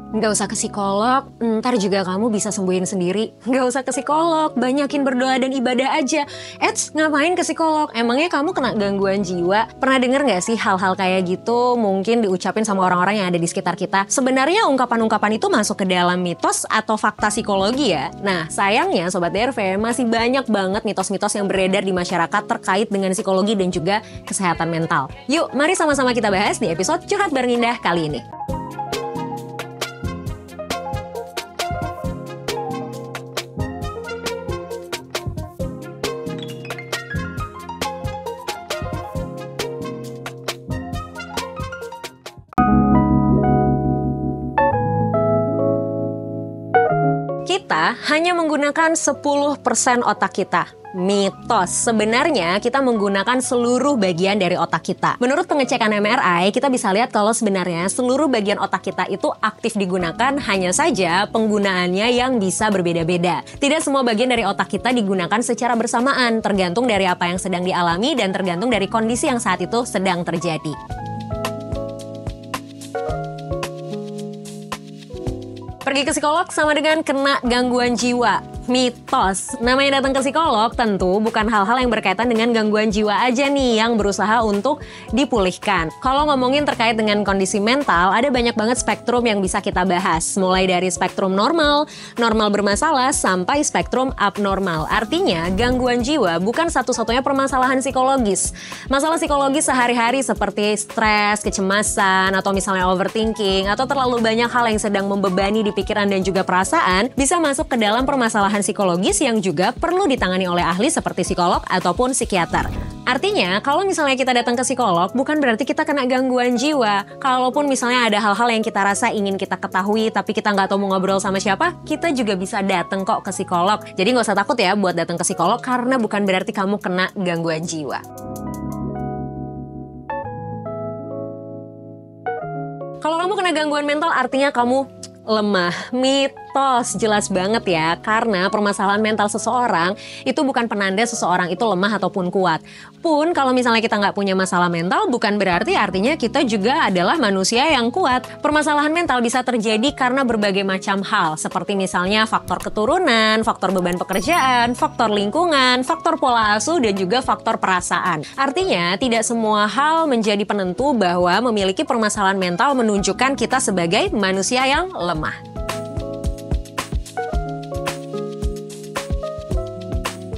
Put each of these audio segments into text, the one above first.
Nggak usah ke psikolog, ntar juga kamu bisa sembuhin sendiri. Nggak usah ke psikolog, banyakin berdoa dan ibadah aja. Ngapain ke psikolog? Emangnya kamu kena gangguan jiwa? Pernah denger nggak sih hal-hal kayak gitu mungkin diucapin sama orang-orang yang ada di sekitar kita? Sebenarnya ungkapan-ungkapan itu masuk ke dalam mitos atau fakta psikologi ya? Nah, sayangnya Sobat DRV masih banyak banget mitos-mitos yang beredar di masyarakat terkait dengan psikologi dan juga kesehatan mental. Yuk, mari sama-sama kita bahas di episode Curhat Bareng Indah kali ini. Kita hanya menggunakan 10% otak kita. Mitos. Sebenarnya kita menggunakan seluruh bagian dari otak kita. Menurut pengecekan MRI, kita bisa lihat kalau sebenarnya seluruh bagian otak kita itu aktif digunakan, hanya saja penggunaannya yang bisa berbeda-beda. Tidak semua bagian dari otak kita digunakan secara bersamaan, tergantung dari apa yang sedang dialami dan tergantung dari kondisi yang saat itu sedang terjadi. Pergi ke psikolog sama dengan kena gangguan jiwa. Mitos. Namanya datang ke psikolog tentu bukan hal-hal yang berkaitan dengan gangguan jiwa aja nih yang berusaha untuk dipulihkan. Kalau ngomongin terkait dengan kondisi mental, ada banyak banget spektrum yang bisa kita bahas. Mulai dari spektrum normal, normal bermasalah, sampai spektrum abnormal. Artinya, gangguan jiwa bukan satu-satunya permasalahan psikologis. Masalah psikologis sehari-hari seperti stres, kecemasan, atau misalnya overthinking, atau terlalu banyak hal yang sedang membebani di pikiran dan juga perasaan, bisa masuk ke dalam permasalahan psikologis yang juga perlu ditangani oleh ahli seperti psikolog ataupun psikiater. Artinya, kalau misalnya kita datang ke psikolog, bukan berarti kita kena gangguan jiwa. Kalaupun misalnya ada hal-hal yang kita rasa ingin kita ketahui, tapi kita nggak tahu mau ngobrol sama siapa, kita juga bisa datang kok ke psikolog. Jadi nggak usah takut ya buat datang ke psikolog, karena bukan berarti kamu kena gangguan jiwa. Kalau kamu kena gangguan mental, artinya kamu lemah. Mitos, jelas banget ya, karena permasalahan mental seseorang itu bukan penanda seseorang itu lemah ataupun kuat. Pun kalau misalnya kita nggak punya masalah mental, bukan berarti artinya kita juga adalah manusia yang kuat. Permasalahan mental bisa terjadi karena berbagai macam hal, seperti misalnya faktor keturunan, faktor beban pekerjaan, faktor lingkungan, faktor pola asuh, dan juga faktor perasaan. Artinya, tidak semua hal menjadi penentu bahwa memiliki permasalahan mental menunjukkan kita sebagai manusia yang lemah.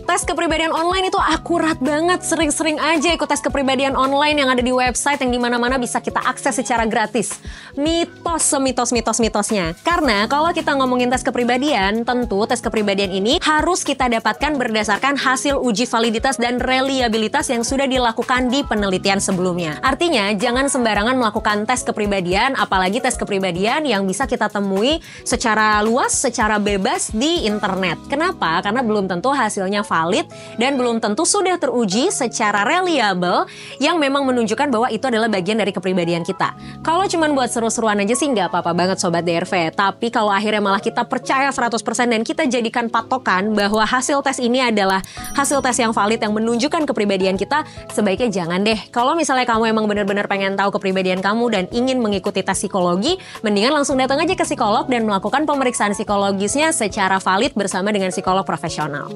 Tes kepribadian online itu akurat banget. Sering-sering aja ikut tes kepribadian online yang ada di website yang dimana-mana bisa kita akses secara gratis. Mitos semitos-mitos-mitosnya. Karena kalau kita ngomongin tes kepribadian, tentu tes kepribadian ini harus kita dapatkan berdasarkan hasil uji validitas dan reliabilitas yang sudah dilakukan di penelitian sebelumnya. Artinya, jangan sembarangan melakukan tes kepribadian, apalagi tes kepribadian yang bisa kita temui secara luas, secara bebas di internet. Kenapa? Karena belum tentu hasilnya valid dan belum tentu sudah teruji secara reliable yang memang menunjukkan bahwa itu adalah bagian dari kepribadian kita. Kalau cuman buat seru-seruan aja sih nggak apa-apa banget Sobat DRV. Tapi kalau akhirnya malah kita percaya 100% dan kita jadikan patokan bahwa hasil tes ini adalah hasil tes yang valid yang menunjukkan kepribadian kita, sebaiknya jangan deh. Kalau misalnya kamu emang benar-benar pengen tahu kepribadian kamu dan ingin mengikuti tes psikologi, mendingan langsung datang aja ke psikolog dan melakukan pemeriksaan psikologisnya secara valid bersama dengan psikolog profesional.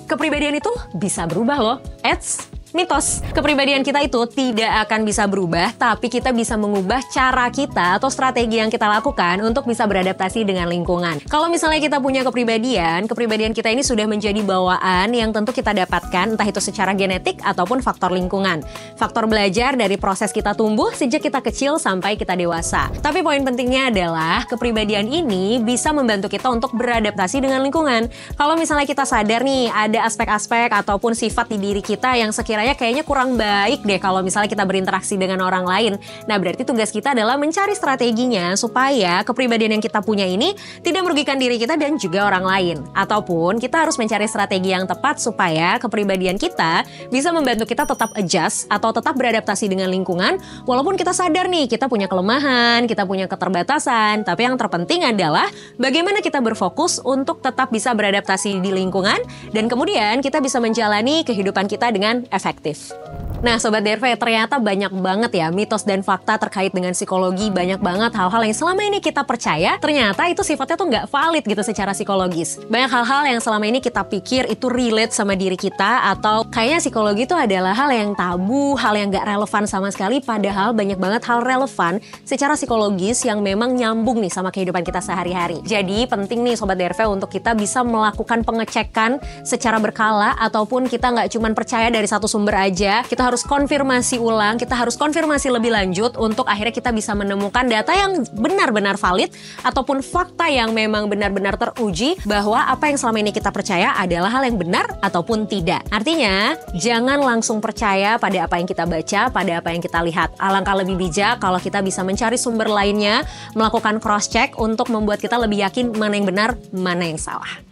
Kepribadian itu bisa berubah loh. Mitos. Kepribadian kita itu tidak akan bisa berubah, tapi kita bisa mengubah cara kita atau strategi yang kita lakukan untuk bisa beradaptasi dengan lingkungan. Kalau misalnya kita punya kepribadian kita ini sudah menjadi bawaan yang tentu kita dapatkan, entah itu secara genetik ataupun faktor lingkungan. Faktor belajar dari proses kita tumbuh sejak kita kecil sampai kita dewasa. Tapi poin pentingnya adalah kepribadian ini bisa membantu kita untuk beradaptasi dengan lingkungan. Kalau misalnya kita sadar nih, ada aspek-aspek ataupun sifat di diri kita yang sekiranya kayaknya kurang baik deh kalau misalnya kita berinteraksi dengan orang lain. Nah, berarti tugas kita adalah mencari strateginya supaya kepribadian yang kita punya ini tidak merugikan diri kita dan juga orang lain. Ataupun kita harus mencari strategi yang tepat supaya kepribadian kita bisa membantu kita tetap adjust atau tetap beradaptasi dengan lingkungan walaupun kita sadar nih kita punya kelemahan, kita punya keterbatasan. Tapi yang terpenting adalah bagaimana kita berfokus untuk tetap bisa beradaptasi di lingkungan dan kemudian kita bisa menjalani kehidupan kita dengan efektif. Nah Sobat DRV, ternyata banyak banget ya mitos dan fakta terkait dengan psikologi. Banyak banget hal-hal yang selama ini kita percaya ternyata itu sifatnya tuh nggak valid gitu secara psikologis. Banyak hal-hal yang selama ini kita pikir itu relate sama diri kita, atau kayaknya psikologi itu adalah hal yang tabu, hal yang nggak relevan sama sekali. Padahal banyak banget hal relevan secara psikologis yang memang nyambung nih sama kehidupan kita sehari-hari. Jadi penting nih Sobat DRV untuk kita bisa melakukan pengecekan secara berkala, ataupun kita nggak cuma percaya dari satu sumber aja. Kita harus konfirmasi ulang, kita harus konfirmasi lebih lanjut untuk akhirnya kita bisa menemukan data yang benar-benar valid ataupun fakta yang memang benar-benar teruji bahwa apa yang selama ini kita percaya adalah hal yang benar ataupun tidak. Artinya, jangan langsung percaya pada apa yang kita baca, pada apa yang kita lihat. Alangkah lebih bijak kalau kita bisa mencari sumber lainnya, melakukan cross check untuk membuat kita lebih yakin mana yang benar, mana yang salah.